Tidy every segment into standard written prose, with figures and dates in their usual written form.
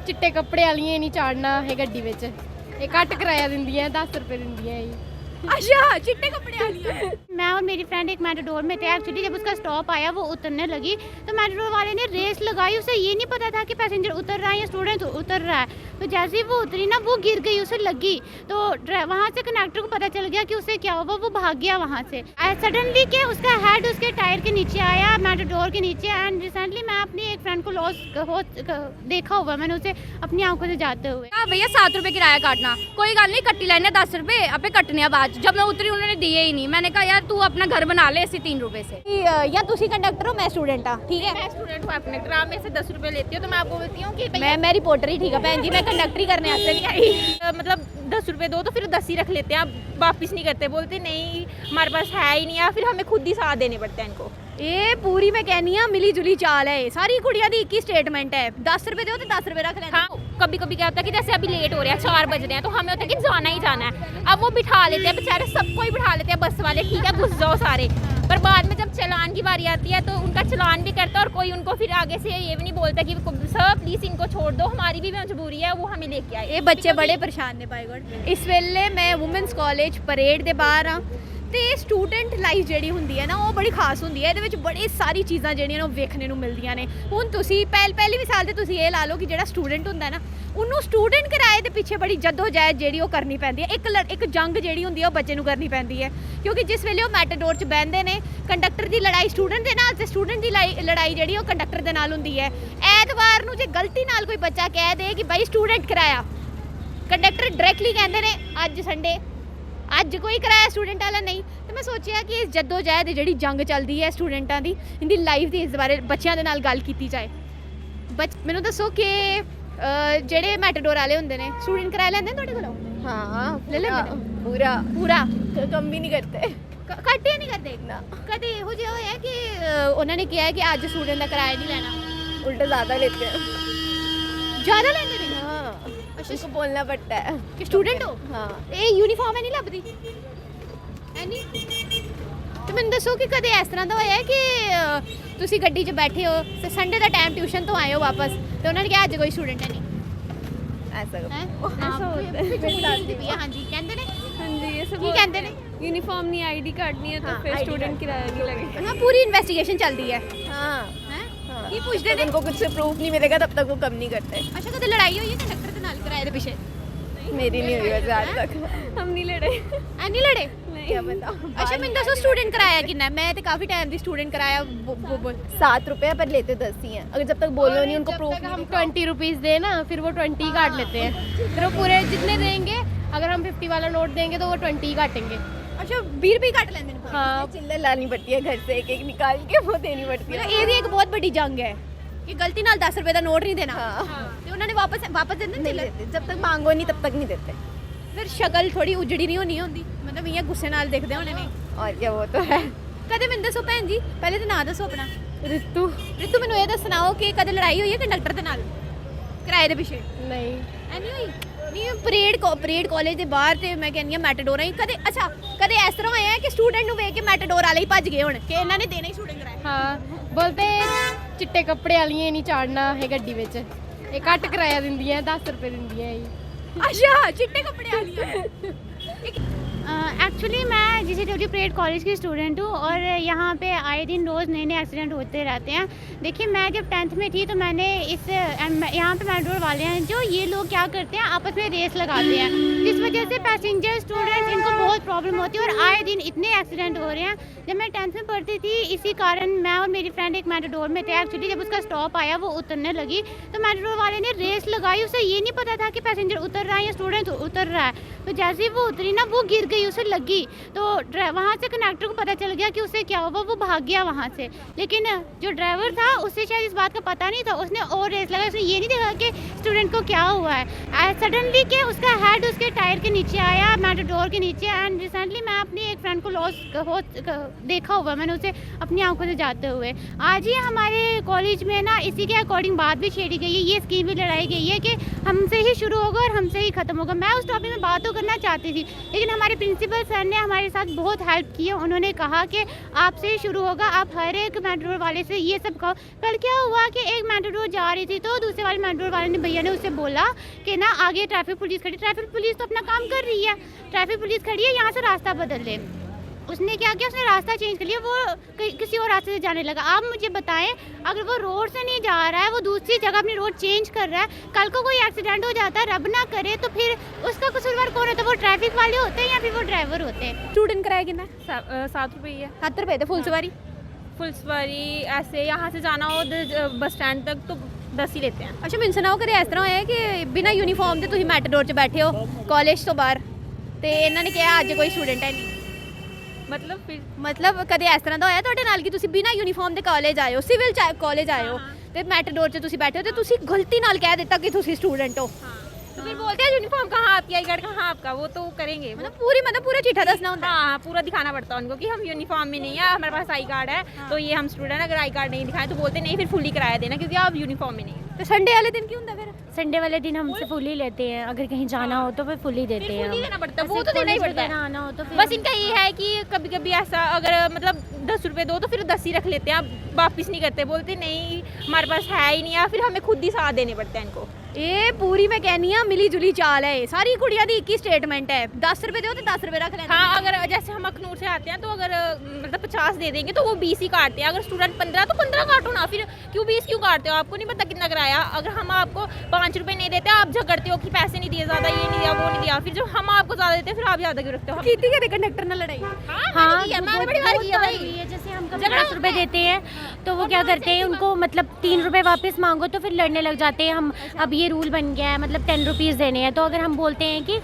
चिट्टे कपड़े वालियां नहीं चाड़ना है गड्डी विच। ये घट किराया दिंदियां 10 रुपए दिंदियां ये। अच्छा चिट्टे कपड़े वाली। मैं और मेरी फ्रेंड एक मेटाडोर में थे। एक्चुअली जब उसका स्टॉप आया वो उतरने लगी तो मेटाडोर वाले ने रेस लगाई। उसे ये नहीं पता था कि पैसेंजर उतर रहा है या स्टूडेंट उतर रहा है। तो जैसे ही वो उतरी ना वो गिर गई, उसे लगी। तो वहाँ से कंडक्टर को पता चल गया कि उसे क्या हुआ, वो भाग गया वहाँ से। सडनली के उसका हेड उसके टायर के नीचे आया, मेटाडोर के नीचे। एंड रिसेंटली मैं अपनी एक फ्रेंड को लॉस देखा हुआ, मैंने उसे अपनी आंखों से जाते हुए। भैया 7 रुपए किराया काटना, कोई गल नहीं, कट्टी लेने 10 रुपए आपे कटने बाद। जब मैं उतरी उन्होंने दिए ही नहीं। मैंने कहा यार तू अपना घर बना ले इसी 3 रुपए से। या तुसी कंडक्टर हो, मैं स्टूडेंट हाँ, ठीक है। मैं स्टूडेंट हूँ, अपने ग्राम में से 10 रुपए लेती हूँ। तो मैं आपको बोलती हूँ कि मैं रिपोर्टर ही, ठीक है बहन जी, मैं कंडक्टरी करने वास्ते नहीं आई। मतलब 10 रुपए दो तो फिर 10 ही रख लेते हैं, आप वापिस नहीं करते। बोलते नहीं हमारे पास है ही नहीं, या फिर हमें खुद ही साथ देने पड़ते हैं इनको। ये पूरी मैं कहनी हाँ मिली जुली चाल है, सारी कुड़ियां दी एक ही स्टेटमेंट है। 10 रुपए दो तो 10 रुपए रख लेना। हाँ, कभी कभी क्या होता है कि जैसे अभी लेट हो रहा है, 4 बज रहे हैं, तो हमें होता है कि जाना ही जाना है। अब वो बिठा लेते हैं बेचारे, सबको ही बिठा लेते हैं बस वाले, ठीक है घुस जाओ सारे। पर बाद में जब चालान की बारी आती है तो उनका चालान भी करता है और कोई उनको फिर आगे से ये भी नहीं बोलता कि सर प्लीज़ इनको छोड़ दो, हमारी भी मजबूरी है, वो हमें लेके आए। ये बच्चे बड़े परेशान ने बाय गॉड। इस वेले मैं वुमेन्स कॉलेज परेड ਦੇ ਬਾਹਰ ਹਾਂ ਤੇ ਸਟੂਡੈਂਟ ਲਾਈਫ ਜਿਹੜੀ ਹੁੰਦੀ ਹੈ ਨਾ ਉਹ ਬੜੀ ਖਾਸ ਹੁੰਦੀ ਹੈ। ਇਹਦੇ ਵਿੱਚ ਬੜੀ ਸਾਰੀ ਚੀਜ਼ਾਂ ਜਿਹੜੀਆਂ ਨੇ ਉਹ ਵੇਖਣੇ ਨੂੰ ਮਿਲਦੀਆਂ ਨੇ। ਹੁਣ ਤੁਸੀਂ ਪਹਿਲੀ ਮਿਸਾਲ ਤੇ ਤੁਸੀਂ ਇਹ ਲਾ ਲਓ ਕਿ ਜਿਹੜਾ ਸਟੂਡੈਂਟ ਹੁੰਦਾ ਨਾ ਉਹਨੂੰ ਸਟੂਡੈਂਟ ਕਿਰਾਏ ਦੇ ਪਿੱਛੇ ਬੜੀ ਜਦੋਜਹਿਦ ਜਿਹੜੀ ਉਹ ਕਰਨੀ ਪੈਂਦੀ ਹੈ। ਇੱਕ ਜੰਗ ਜਿਹੜੀ ਹੁੰਦੀ ਹੈ ਉਹ ਬੱਚੇ ਨੂੰ ਕਰਨੀ ਪੈਂਦੀ ਹੈ, ਕਿਉਂਕਿ ਜਿਸ ਵੇਲੇ ਉਹ ਮੈਟਾਡੋਰ 'ਚ ਬਹਿੰਦੇ ਨੇ ਕੰਡਕਟਰ ਦੀ ਲੜਾਈ ਸਟੂਡੈਂਟ ਦੇ ਨਾਲ ਤੇ ਸਟੂਡੈਂਟ ਦੀ ਲੜਾਈ ਜਿਹੜੀ ਉਹ ਕੰਡਕਟਰ ਦੇ ਨਾਲ ਹੁੰਦੀ ਹੈ। ਐਤਵਾਰ ਨੂੰ ਜੇ ਗਲਤੀ ਨਾਲ ਕੋਈ ਬੱਚਾ ਕਹਿ ਦੇ ਕਿ ਬਾਈ ਸਟੂਡੈਂਟ ਕਿਰਾਇਆ, ਕੰਡਕਟਰ ਡਾਇਰੈਕਟਲੀ ਕਹਿੰਦੇ ਨੇ ਅੱਜ ਸੰਡੇ, ਅੱਜ ਕੋਈ ਕਿਰਾਇਆ ਸਟੂਡੈਂਟ ਵਾਲਾ ਨਹੀਂ। ਤੇ ਮੈਂ ਸੋਚਿਆ ਕਿ ਇਸ ਜਦੋਜਹਿਦ ਜਿਹੜੀ ਜੰਗ ਚੱਲਦੀ ਹੈ ਸਟੂਡੈਂਟਾਂ ਦੀ, ਇਹਦੀ ਲਾਈਫ ਦੀ ਇਸ ਬਾਰੇ ਬੱਚਿਆਂ ਦੇ ਨਾਲ ਗੱਲ ਕੀਤੀ ਜਾਏ। ਮੈਨੂੰ ਦੱਸੋ ਕਿ ਜਿਹੜੇ ਮੈਟਾਡੋਰ ਵਾਲੇ ਹੁੰਦੇ ਨੇ ਸਟੂਡੈਂਟ ਕਿਰਾਇਆ ਲੈਂਦੇ ਨੇ ਤੁਹਾਡੇ ਕੋਲੋਂ? हाँ ਲੈ ਲੈਂਦੇ ਨੇ ਪੂਰਾ कम भी नहीं करते। ਘੱਟ ਹੀ ਨਹੀਂ ਕਰਦੇ ਨਾ। ਕਦੇ ਇਹੋ ਜਿਹਾ ਹੋਇਆ ਕਿ ਉਹਨਾਂ ਨੇ ਕਿਹਾ ਕਿ ਅੱਜ ਸਟੂਡੈਂਟ ਦਾ ਕਿਰਾਇਆ ਨਹੀਂ ਲੈਣਾ? उल्टा ज़्यादा लेते हैं। ਜ਼ਿਆਦਾ ਲੈਂਦੇ ਨੇ? हाँ उसको बोलना पड़ता है। ਕਿ ਸਟੂਡੈਂਟ ਹੋ? हाँ ਇਹ ਯੂਨੀਫਾਰਮ ਹੈ ਨਹੀਂ ਲੱਭਦੀ ਹੈ ਨਹੀਂ। ਤੇ ਮੈਨੂੰ ਦੱਸੋ ਕਿ ਕਦੇ ਇਸ ਤਰ੍ਹਾਂ ਦਾ ਹੋਇਆ ਕਿ ਤੁਸੀਂ ਗੱਡੀ 'ਚ ਬੈਠੇ ਹੋ ਤੇ ਸੰਡੇ ਦਾ ਟਾਈਮ ਟਿਊਸ਼ਨ ਤੋਂ ਆਏ ਹੋ ਵਾਪਸ ਤੇ ਉਹਨਾਂ ਨੇ ਕਿਹਾ ਅੱਜ ਕੋਈ ਸਟੂਡੈਂਟ ਹੈ ਨਹੀਂ? ऐसा ਹੈ ऐसा होता है। ਹਾਂਜੀ ਕਹਿੰਦੇ ਨੇ। हाँ जी ये सब ਕੀ ਕਹਿੰਦੇ ਨੇ? यूनिफॉर्म नहीं आईडी कार्ड नहीं है तो हाँ, फिर ID स्टूडेंट कार्ड। किराया नहीं लगेगा। ਹਾਂ ਪੂਰੀ ਇਨਵੈਸਟੀਗੇਸ਼ਨ ਚੱਲਦੀ ਹੈ। हाँ ਹੈ हाँ। ਕੀ ਪੁੱਛਦੇ ਨੇ? उनको कुछ से प्रूफ नहीं मिलेगा तब तक वो कम नहीं करते। ਅੱਛਾ ਕਦੇ ਲੜਾਈ ਹੋਈ ਹੈ ਕੰਡਕਟਰ ਦੇ ਨਾਲ ਕਿਰਾਏ ਦੇ ਪਿੱਛੇ? मेरी नहीं हुई वैसे आज तक। हम नहीं लड़े। ਐ ਨਹੀਂ ਲੜੇ? क्या बताओ। ਅੱਛਾ ਮੈਨੂੰ ਦੱਸੋ ਸਟੂਡੈਂਟ ਕਿਰਾਇਆ ਕਿੰਨਾ? ਮੈਂ ਤੇ ਕਾਫੀ ਟਾਈਮ ਦੀ ਸਟੂਡੈਂਟ ਕਿਰਾਇਆ 7 रुपए पर लेते 10 ही हैं। अगर जब तक बोलो नहीं उनको प्रूफ नहीं हम दिखाओ। 20 रुपीज़ दे ना, फिर वो 20 काट लेते हैं। फिर वो पूरे जितने देंगे, अगर हम 50 वाला नोट देंगे तो वो 20 काटेंगे। ਅੱਛਾ 20 ਰੁਪਏ ਕੱਟ ਲੈਂਦੇ ਨੇ? हाँ, चिल्लर लानी पड़ती है घर से, एक निकाल के वो देनी पड़ती है। ਇਹ ਵੀ ਇੱਕ ਬਹੁਤ ਵੱਡੀ ਜੰਗ ਹੈ ਕਿ ਗਲਤੀ ਨਾਲ 10 ਰੁਪਏ ਦਾ ਨੋਟ ਨਹੀਂ ਦੇਣਾ। हाँ ਤੇ ਉਹਨਾਂ ਨੇ ਵਾਪਸ ਦਿੰਦੇ नहीं ਨੇ? देते, जब तक मांगो नहीं तब तक नहीं देते। ਫਿਰ ਸ਼ਕਲ ਥੋੜੀ ਉਜੜੀ ਨਹੀਂ ਹੋਣੀ ਹੁੰਦੀ, ਮਤਲਬ ਇਹ ਗੁੱਸੇ ਨਾਲ ਦੇਖਦੇ ਹੋਣੇ ਨੇ। और क्या वो तो है। ਕਦੇ ਮੈਨੂੰ ਦੱਸੋ ਭੈਣ ਜੀ, ਪਹਿਲੇ ਤਾਂ ਨਾਂ ਦੱਸੋ ਆਪਣਾ। रितु ਰਿਤੂ ਮੈਨੂੰ ਇਹ ਦੱਸਣਾਓ ਕਿ ਕਦੇ ਲੜਾਈ ਹੋਈ ਹੈ ਕੰਡਕਟਰ ਦੇ ਨਾਲ ਕਿਰਾਏ ਦੇ ਪਿੱਛੇ? नहीं, ਐਨੀ ਹੋਈ ਨਹੀਂ? ਪਰੇਡ ਕਾਲਜ ਦੇ ਬਾਹਰ ਤੇ ਮੈਂ ਕਹਿੰਦੀ ਆ ਮੈਟਾਡੋਰਾਂ ਹੀ ਕਦੇ। ਅੱਛਾ ਕਦੇ ਇਸ ਤਰ੍ਹਾਂ ਹੋਇਆ ਕਿ ਸਟੂਡੈਂਟ ਨੂੰ ਵੇਖ ਕੇ ਮੈਟਾਡੋਰ ਵਾਲੇ ਹੀ ਭੱਜ ਗਏ ਹੁਣ ਕਿ ਇਹਨਾਂ ਨੇ ਦੇਣਾ ਹੀ ਸਟੂਡੈਂਟ ਕਿਰਾਇਆ? हाँ बोलते चिट्टे कपड़े वालियां नहीं चाड़ना है गड्डी विच। ये घट किराया दिंदियां 10 रुपए दिंदियां ये। अच्छा चिट्टे कपड़े वाली। एक्चुअली मैं जीसीडब्ल्यू परेड कॉलेज की स्टूडेंट हूँ और यहाँ पे आए दिन रोज़ नए नए एक्सीडेंट होते रहते हैं। देखिए मैं जब 10th में थी तो मैंने यहाँ पे मेट्रोल वाले हैं जो ये लोग क्या करते हैं आपस में रेस लगाते हैं, जिस वजह से पैसेंजर स्टूडेंट्स इनको बहुत प्रॉब्लम होती है और आए दिन इतने एक्सीडेंट हो रहे हैं। जब मैं 10th में पढ़ती थी इसी कारण मैं और मेरी फ्रेंड एक मेट्रोडोर में थे। एक्चुअली जब उसका स्टॉप आया वो उतरने लगी तो मेट्रोडोर वाले ने रेस लगाई। उसे ये नहीं पता था कि पैसेंजर उतर रहा है या स्टूडेंट उतर रहा है। तो जैसे ही वो उतरी ना वो गिर गई, उसे लगी। तो वहाँ से कंडक्टर को पता चल गया कि उसे क्या हुआ, वो भाग गया वहाँ से। लेकिन जो ड्राइवर था उसे शायद इस बात का पता नहीं था, उसने और रेस लगाई। उसने ये नहीं देखा कि स्टूडेंट को क्या हुआ है। सडनली के उसका हेड उसके टायर के नीचे आया, मेट्रोडोर के नीचे। एंड रिसेंटली मैं अपनी एक फ्रेंड को लॉस देखा हुआ, मैंने उसे अपनी आंखों से जाते हुए। आज ही हमारे कॉलेज में ना इसी के अकॉर्डिंग बात भी छेड़ी गई है, ये स्कीम भी लड़ाई गई है कि हमसे ही शुरू होगा और हमसे ही ख़त्म होगा। मैं उस टॉपिक में बात तो करना चाहती थी, लेकिन हमारे प्रिंसिपल सर ने हमारे साथ बहुत हेल्प की है। उन्होंने कहा कि आपसे ही शुरू होगा, आप हर एक मेट्रो वाले से ये सब कहो। कल क्या हुआ कि एक मेट्रो जा रही थी तो दूसरे वाले मेट्रो वाले ने, भैया ने उससे बोला कि ना आगे ट्रैफिक पुलिस खड़ी। ट्रैफिक पुलिस तो अपना काम कर रही है, ट्रैफिक पुलिस खड़ी है, यहाँ से रास्ता बदल ले। उसने क्या किया, उसने रास्ता चेंज कर लिया, वो किसी और रास्ते से जाने लगा। आप मुझे बताएं, अगर वो रोड से नहीं जा रहा है, वो दूसरी जगह अपनी रोड चेंज कर रहा है, कल को कोई एक्सीडेंट हो जाता है, रब ना करे, तो फिर उसका कसूरवार कौन होता है? वो ट्रैफिक वाले होते हैं या फिर वो ड्राइवर होते हैं? स्टूडेंट किराया कितना? 7 रुपये ही है। 7 रुपये थे फुल सवारी। फुल सवारी ऐसे यहाँ से जाना हो बस स्टैंड तक तो 10 ही लेते हैं। अच्छा, मैंने सुना कदे इस तरह होया कि बिना यूनीफॉर्म के तुम मैटाडोर 'ਚ बैठे हो कॉलेज तो बाहर, तो इन्होंने कहा अज कोई स्टूडेंट है नहीं। मतलब कदे इस तरह ਦਾ ਹੋਇਆ ਤੁਹਾਡੇ ਨਾਲ ਕਿ ਤੁਸੀਂ ਬਿਨਾ ਯੂਨੀਫਾਰਮ ਦੇ ਕਾਲਜ ਆਏ ਹੋ, ਸਿਵਲ ਕਾਲਜ ਆਏ ਹੋ ਤੇ ਮੈਟਾਡੋਰ 'ਚ ਤੁਸੀਂ ਬੈਠੇ ਹੋ ਤੇ ਤੁਸੀਂ ਗਲਤੀ ਨਾਲ ਕਹਿ ਦਿੱਤਾ ਕਿ ਤੁਸੀਂ ਸਟੂडेंट हो। तो फिर बोलते हैं यूनिफॉर्म कहाँ आपकी, आई कार्ड कहाँ आपका, वो तो करेंगे। मतलब पूरा चिट्ठा दसना होता है। हाँ, पूरा दिखाना पड़ता है उनको कि हम यूनिफॉर्म में नहीं है, हमारे पास आई कार्ड है, तो ये हम स्टूडेंट है। अगर आई कार्ड नहीं दिखाएं तो बोलते नहीं, फिर फुली किराया देना क्योंकि आप यूनिफॉर्म में नहीं है। तो संडे वाले दिन क्यों होता फिर? संडे वाले दिन हमसे फुल ही लेते हैं, अगर कहीं जाना हो तो फिर फुल ही देते हैं। फुल ही देना पड़ता है, वो तो देना ही पड़ता है। आना हो तो फिर बस इनका ये है कि कभी कभी ऐसा अगर मतलब 10 रुपए दो तो फिर 10 ही रख लेते हैं, आप वापिस नहीं करते, बोलते नहीं हमारे पास है ही नहीं है, फिर हमें खुद ही साथ देने पड़ते हैं इनको। ये पूरी मैं कहनी हाँ मिली जुली चाल है, सारी कुड़ियां दी एक ही स्टेटमेंट है, 10 रुपए दो तो 10 रुपए रख लेना। हाँ, अगर जैसे हम अखनूर से आते हैं तो अगर मतलब 50 दे देंगे तो वो 20 ही काटते हैं। अगर स्टूडेंट 15 तो 15 काटो ना, फिर क्यों 20 क्यों काटते हो? आपको नहीं पता कितना किराया? अगर हम आपको 5 रुपए नहीं देते, आप झगड़ते हो कि पैसे नहीं दिए ज़्यादा, ये नहीं दिया, वो नहीं दिया, फिर जब हम आपको ज़्यादा देते हैं फिर आप ज़्यादा क्यों रखते हो? कीती कदे कंडक्टर ना लड़ाई? मैंने बड़ी बार किया भाई। जैसे हम कभी 10 रुपए देते हैं तो वो क्या करते हैं, उनको मतलब 3 रुपए वापस मांगो तो फिर लड़ने लग जाते हैं। हम अब ये रूल बन गया है, मतलब 10 रुपीज़ देने हैं, तो अगर हम बोलते हैं कि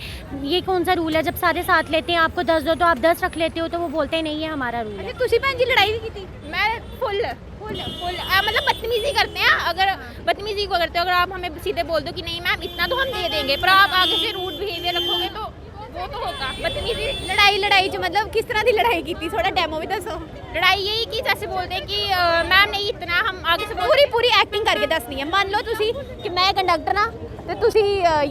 ये कौन सा रूल है, जब सारे साथ लेते हैं आपको 10 दो तो आप 10 रख लेते हो, तो वो बोलते हैं नहीं ये हमारा रूल है। तुसी भैन जी लड़ाई भी की? मैं फुल मतलब बदतमीजी करते हैं। अगर बदतमीजी को करते हो, अगर आप हमें सीधे बोल दो कि नहीं मैम इतना तो हम दे देंगे, पर आप आगे से रूड बिहेवियर रखोगे तो वो तो होगा बदतमीजी। लड़ाई च मतलब किस तरह की लड़ाई की? थोड़ा डेमो भी दसो। लड़ाई यही कि जैसे बोलते हैं कि मैम नहीं इतना, हम आगे से पूरी एक्टिंग करके दसनी है। मान लो तुसी कि मैं कंडक्टर हाँ तो तुसी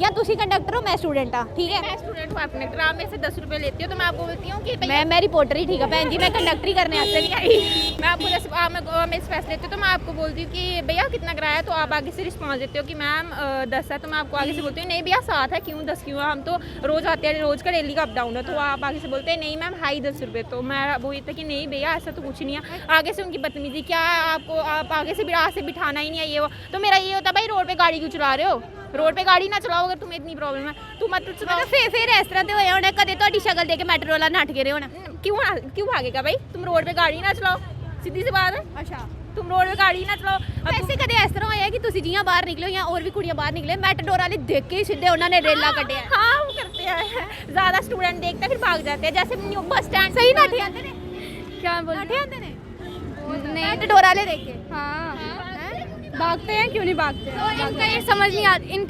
या तुसी कंडक्टर हो, मैं स्टूडेंट हाँ, ठीक है? मैं स्टूडेंट हूँ अपने, आप मेरे से 10 रुपए लेती हो तो मैं आपको बोलती हूँ कि मैं रिपोर्टर ही, ठीक है भैन जी, मैं कंडक्टरी करने आते नहीं आई। मैं आपको जैसे मेरे से पैसे लेती हूँ तो मैं आपको बोलती हूँ कि भैया कितना किराया है, तो आप आगे से रिस्पॉन्स देते हो कि मैम 10 है, तो मैं आपको आगे से बोलती हूँ नहीं भैया 7 है, क्यों 10 क्यों है, हम तो रोज़ आते हैं, रोज़ का डेली का अप डाउन है, तो आप आगे से बोलते हैं नहीं मैम हाई 10 रुपये, तो मैं वो ये था कि नहीं भैया ऐसा तो कुछ नहीं है। आगे से उनकी बदतमीजी क्या है, आपको आप आगे से बिठाना ही नहीं है, ये वो तो मेरा ये होता भाई रोड पे गाड़ी क्यों चला रहे हो, रोड पे गाड़ी ना चलाओ अगर तुम्हें इतनी प्रॉब्लम है, तुम मत चलाओ। फिर इस तरह से होया होना कदे ਤੁਹਾਡੀ शक्ल देख के मेट्रो वाला नट गिरे होना? क्यों भागेगा भाई, तुम रोड पे गाड़ी ना चलाओ, सीधी सी बात है। अच्छा, तुम रोड पे गाड़ी ना चलाओ। वैसे कदे इस तरह होया कि तुसी जियां बाहर निकले हो या और भी कुड़ियां बाहर निकले, मेट्रोर वाले देख के ही सीधे उन्होंने रेला कड्ढिया? हाँ वो करते हैं, ज़्यादा स्टूडेंट देखते हैं फिर भाग जाते हैं, जैसे न्यू बस स्टैंड सही नाठे आते ने? क्या बोल नाठे आते ने मेट्रोर वाले देख के? हाँ भागते हैं, क्यों नहीं भागते? तो इनका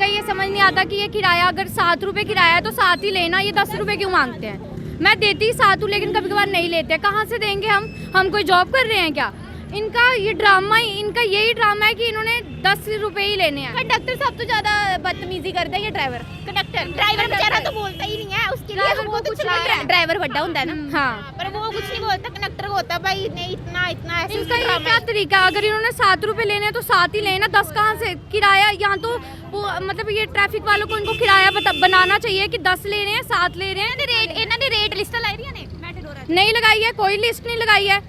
ये समझ नहीं आता कि ये किराया अगर 7 रुपये किराया है तो 7 ही लेना, ये 10 रुपये क्यों मांगते हैं? मैं देती ही 7 हूँ लेकिन कभी कभार नहीं लेते, कहाँ से देंगे हम कोई जॉब कर रहे हैं क्या? इनका ये ड्रामा ही, इनका यही ड्रामा है कि इन्होंने 10 रुपये ही लेने हैं। कंडक्टर सब तो ज्यादा बदतमीजी करता है या ड्राइवर? ड्राइवर बेचारा तो बोलता ही नहीं है, उसके लिए हम वो कुछ नहीं। ड्राइवर बड़ा होता है ना? हाँ, पर वो कुछ नहीं बोलता, कंडक्टर को होता भाई नहीं इतना ऐसे। इनका ये क्या तरीका, अगर इन्होंने 7 रुपये लेने हैं तो 7 ही लेना, 10 कहाँ से किराया? यहाँ तो वो मतलब ये ट्रैफिक वालों को इनको किराया बनाना चाहिए कि 10 ले रहे हैं 7 ले रहे हैं। इन्होंने रेट लिस्ट लाई दी ने मेट्रोर? नहीं लगाई है, कोई लिस्ट नहीं लगाई है।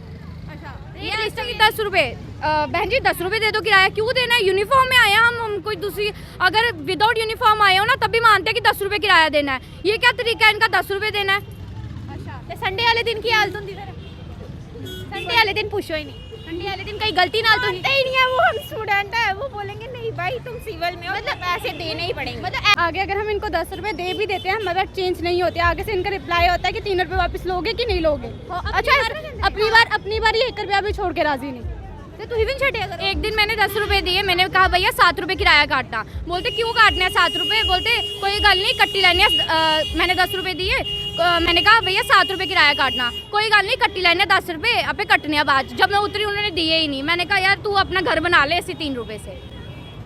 ये लिस्ट है कि 10 रुपये, बहन जी 10 रुपये दे दो किराया, क्यों देना है? यूनिफॉर्म में आया हम कोई दूसरी, अगर विदाउट यूनिफॉर्म आए हो ना तब भी मानते हैं कि 10 रुपये किराया देना है। ये क्या तरीका है इनका 10 रुपये देना है? अच्छा, संडे वाले दिन की हालत होंदी फिर? संडे वाले दिन पूछो ही नहीं, संडे वाले दिन कहीं गलती ना तो ही नहीं है, वो हम स्टूडेंट है, वो बोलेंगे नहीं भाई तुम सिविल में हो, मतलब पैसे देने ही पड़ेंगे। मतलब आगे अगर हम इनको 10 रुपये दे भी देते हैं मगर चेंज नहीं होते, आगे से इनका रिप्लाई होता है कि 3 रुपये वापस लोगे कि नहीं लोगे। अच्छा, अपनी बार ये 1 रुपया भी छोड़ के राजी नहीं। तो तू भी छटिया करो। एक दिन मैंने 10 रुपये दिए, मैंने कहा भैया 7 रुपये किराया काटना, बोलते क्यों काटना है 7 रुपये? बोलते कोई गल नहीं कट्टी लेनी है। मैंने 10 रुपये दिए, मैंने कहा भैया 7 रुपये किराया काटना, कोई गल नहीं कट्टी लेने 10 रुपये आपे कटने बाद। जब मैं उतरी उन्होंने दिए ही नहीं, मैंने कहा यार तू अपना घर बना ले इसी 3 रुपये से।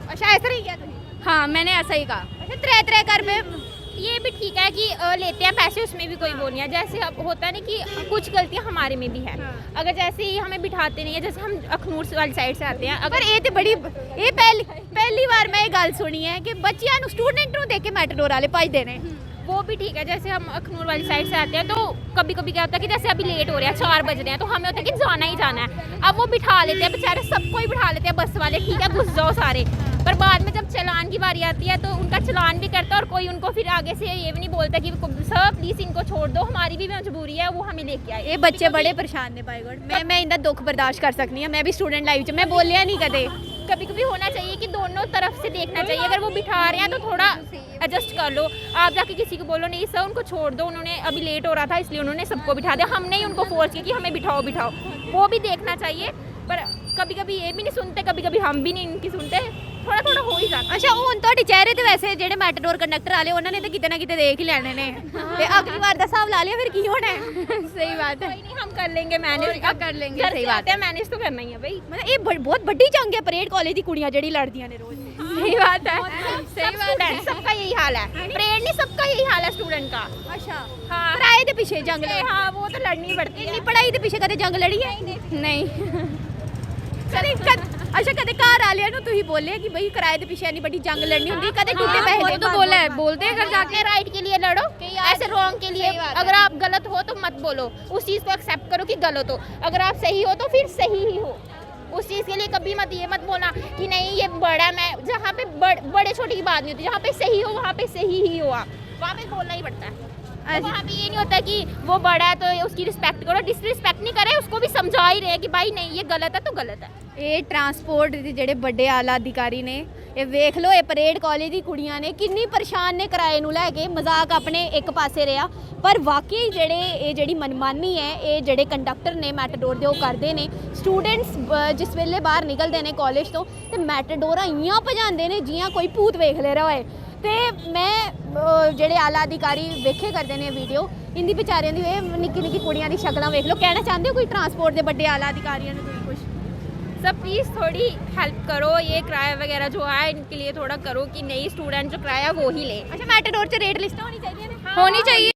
अच्छा ऐसा ही किया तुमने? हाँ मैंने ऐसा ही कहा। अच्छा 3 कर में ये भी ठीक है कि लेते हैं पैसे, उसमें भी कोई वो नहीं है। जैसे अब होता है ना कि कुछ गलतियां हमारे में भी है। अगर जैसे ही हमें बिठाते नहीं है, जैसे हम अखनूर वाली साइड से आते हैं, पर अगर ये तो बड़ी ये पहली बार मैं ये गल सुनी है कि बच्चियां नु स्टूडेंट नु देख के मैटाडोर वाले भजदे ने। वो भी ठीक है। जैसे हम अखनूर वाली साइड से आते हैं तो कभी कभी क्या होता है कि जैसे अभी लेट हो रहे हैं, 4 बज रहे हैं, तो हमें होता है कि जाना ही जाना है। अब वो बिठा लेते हैं बेचारे, सबको ही बिठा लेते हैं बस वाले, ठीक है घुस जाओ सारे। पर बाद में जब चालान की बारी आती है तो उनका चालान भी करता है और कोई उनको फिर आगे से ये भी नहीं बोलता कि सर प्लीज़ इनको छोड़ दो, हमारी भी मजबूरी है, वो हमें लेके आए। ये बच्चे बड़े परेशान ने बाय गॉड। मैं इंदा दुख बर्दाश्त कर सकनी है, मैं भी स्टूडेंट लाइफ च मैं बोलिया नहीं कदे। कभी कभी होना चाहिए कि दोनों तरफ से देखना चाहिए। अगर वो बिठा रहे हैं तो थोड़ा एडजस्ट कर लो। आप जाके किसी को बोलो नहीं सर उनको छोड़ दो, उन्होंने अभी लेट हो रहा था इसलिए उन्होंने सबको बिठा दिया, हमने ही उनको फोर्स किया कि हमें बिठाओ बिठाओ। वो भी देखना चाहिए। पर कभी कभी ये भी नहीं सुनते, कभी कभी हम भी नहीं इनकी सुनते, थोड़ा थोड़ा हो ही जाता। अच्छा ਹੁਣ ਤੁਹਾਡੇ ਚਿਹਰੇ ਤੇ ਵੈਸੇ ਜਿਹੜੇ ਮੈਟਾਡੋਰ ਕੰਡਕਟਰ ਵਾਲੇ ਉਹਨਾਂ ਨੇ ਤਾਂ ਕਿਤੇ ਨਾ ਕਿਤੇ ਦੇਖ ਹੀ ਲੈਣੇ ਨੇ ਤੇ ਅਗਲੀ ਵਾਰ ਦਾ ਹਿਸਾਬ ਲਾ ਲਿਆ ਫਿਰ ਕੀ ਹੋਣਾ ਹੈ। सही बात है। कोई नहीं, हम कर लेंगे मैनेज, क्या कर लेंगे, घर सही से बात आते हैं, मैनेज तो करना ही है भाई। मतलब ਇਹ ਬਹੁਤ ਵੱਡੀ ਜੰਗ ਹੈ ਪਰੇਡ ਕਾਲਜ ਦੀ ਕੁੜੀਆਂ ਜਿਹੜੀ ਲੜਦੀਆਂ ਨੇ ਰੋਜ਼। सही बात है। सब स्टूडेंट सबका यही हाल है, परेड नहीं सबका यही हाल है स्टूडेंट का। ਅੱਛਾ हाँ ਕਿਰਾਏ ਦੇ ਪਿੱਛੇ ਜੰਗ ਲੜੀ। हाँ वो तो लड़नी पड़ती है। ਇੰਨੀ ਪੜ੍ਹਾਈ ਦੇ ਪਿੱਛੇ ਕਦੇ ਜੰਗ ਲੜੀ ਹੈ? नहीं ਅੱਛਾ ਕਦੇ ਘਰ ਵਾਲਿਆਂ ਨੂੰ ਤੁਸੀਂ ਬੋਲੇ ਕਿ ਬਈ ਕਿਰਾਏ ਦੇ ਪਿੱਛੇ ਇੰਨੀ ਵੱਡੀ ਜੰਗ ਲੜਨੀ ਹੁੰਦੀ ਕਦੇ ਟੁੱਟੇ हाँ, ਪੈਸੇ वो ਦੇ तो बोला है, बोलते हैं घर जाके। अपने राइट के लिए लड़ो, ऐसे रॉन्ग के लिए। अगर आप गलत हो तो मत बोलो, उस चीज़ को एक्सेप्ट करो कि गलत हो। अगर आप सही हो तो फिर सही ही हो। उस चीज़ के लिए कभी मत ये मत बोलना कि नहीं ये बड़ा, मैं जहाँ पे बड़े छोटे की बात नहीं होती, जहाँ पे सही हो वहाँ पे सही ही हो। आप वहाँ पे बोलना ही पड़ता है। तो वहाँ पे ये नहीं होता कि वो बड़ा है तो उसकी रिस्पेक्ट करो, डिसरिस्पेक्ट नहीं करे, उसको भी समझा ही रहे कि भाई नहीं ये गलत है तो गलत है। ਇਹ ਟਰਾਂਸਪੋਰਟ ਦੇ ਜਿਹੜੇ ਵੱਡੇ ਆਲਾ ਅਧਿਕਾਰੀ ਨੇ ਇਹ ਵੇਖ ਲਓ ਇਹ ਪਰੇਡ ਕਾਲਜ ਦੀ ਕੁੜੀਆਂ ਨੇ ਕਿੰਨੀ ਪਰੇਸ਼ਾਨ ਨੇ ਕਿਰਾਏ ਨੂੰ ਲੈ ਕੇ। ਮਜ਼ਾਕ ਆਪਣੇ ਇੱਕ ਪਾਸੇ ਰਿਹਾ ਪਰ ਵਾਕਈ ਜਿਹੜੀ ਮਨਮਾਨੀ ਹੈ ਇਹ ਜਿਹੜੇ ਕੰਡਕਟਰ ਨੇ ਮੈਟਾਡੋਰ ਦੇ ਉਹ ਕਰਦੇ ਨੇ। ਸਟੂਡੈਂਟਸ ਜਿਸ ਵੇਲੇ ਬਾਹਰ ਨਿਕਲਦੇ ਨੇ ਕਾਲਜ ਤੋਂ ਤੇ ਮੈਟਾਡੋਰਾਂ ਇਆਂ ਭਜਾਉਂਦੇ ਨੇ ਜਿਆਂ ਕੋਈ ਭੂਤ ਵੇਖ ਲੈ ਰਿਹਾ ਹੋਏ। ਤੇ ਮੈਂ ਜਿਹੜੇ ਆਲਾ ਅਧਿਕਾਰੀ ਵੇਖੇ ਕਰਦੇ ਨੇ ਵੀਡੀਓ ਇੰਦੀ ਵਿਚਾਰਿਆਂ ਦੀ ਇਹ ਨਿੱਕੀ ਨਿੱਕੀ ਕੁੜੀਆਂ ਦੀ ਸ਼ਕਲਾਂ ਵੇਖ ਲਓ। ਕਹਿਣਾ ਚਾਹੁੰਦੇ ਹੋ ਕੋਈ ਟਰਾਂਸਪੋਰਟ ਦੇ ਵੱਡੇ ਆਲਾ ਅਧਿਕਾਰੀਆਂ ਨੂੰ ਤੁਸੀਂ ਕੁਝ? सब प्लीज़ थोड़ी हेल्प करो, ये किराया वगैरह जो है इनके लिए थोड़ा करो कि नई स्टूडेंट जो किराया वो ही ले। अच्छा मैटाडोर 'ਚ ਰੇਟ ਲਿਸਟਾਂ ਹੋਣੀ ਚਾਹੀਦੀਆਂ ਨੇ? होनी चाहिए।